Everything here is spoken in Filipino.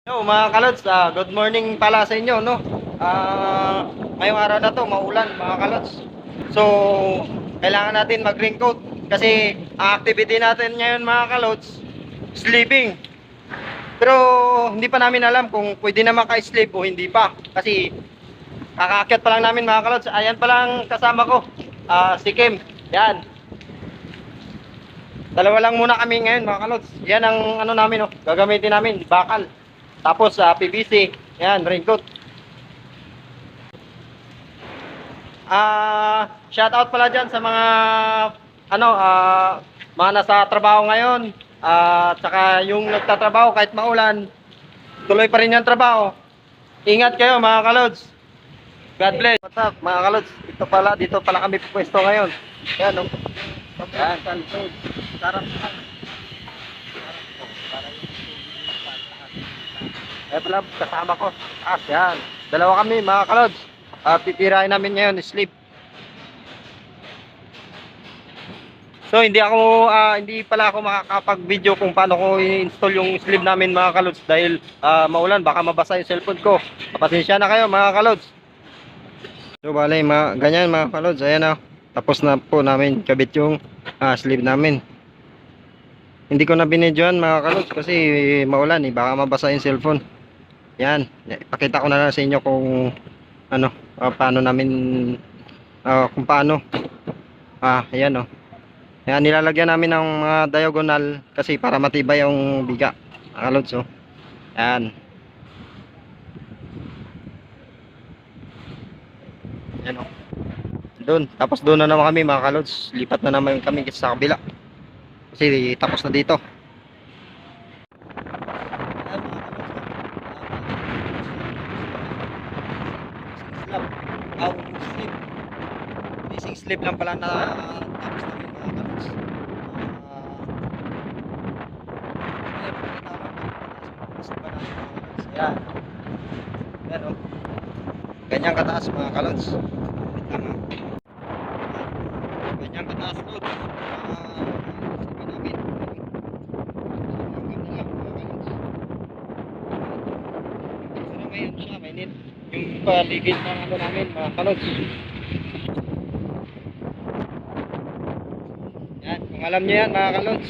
Yo mga kalods, good morning pala sa inyo, no? Ngayong araw na to, maulan mga kalods. So, kailangan natin mag-raincoat kasi ang activity natin ngayon mga kalods, sleeping. Pero hindi pa namin alam kung pwede na maka-sleep o hindi pa. Kasi kakaakyat pa lang namin mga kalods. Ayan pa lang kasama ko, si Kim. Yan. Dalawa lang muna kami ngayon mga kalods. Yan ang ano namin, no? Gagamitin namin, bakal. Tapos PVC, yan, raincoat. Shout out pala dyan sa mga ano, mga nasa trabaho ngayon. At saka yung nagtatrabaho kahit maulan, tuloy pa rin yung trabaho. Ingat kayo mga kalods. God bless. What's up mga kalods? Dito pala kami pwesto ngayon. Yan, no? Yan, sarap. Ito lang, kasama ko. Yan. Dalawa kami, mga kalods. Titirahin namin ngayon, sleep. So, hindi pala ako makakapag-video kung paano ko i-install yung sleeve namin, mga kalods. Dahil maulan, baka mabasa yung cellphone ko. Pasensya na kayo, mga kalods. So, bale, ganyan, mga kalods. Ayan na. Tapos na po namin kabit yung sleeve namin. Hindi ko na binidyoan, mga kalods, kasi maulan, baka mabasa yung cellphone. Yan, ipakita ko na lang sa inyo kung ano, paano namin kung paano. Ayan, oh. Ayan, nilalagyan namin ng mga diagonal kasi para matibay yung biga, mga kalods, oh. Ayan. Ayan, oh. Doon, tapos doon na naman kami, mga kalods. Lipat na naman kami sa kabila kasi tapos na dito. Sleep. Missing sleep lang pala na tapos namin mga kalods. Ayan. Ayan, oh. Ganyang kataas mga kalods. Ganyang kataas load. Namin. Pero ngayon siya, mainit. Yung paligid ng ano namin mga kalods. Yan, kung alam nyo yan mga kalods.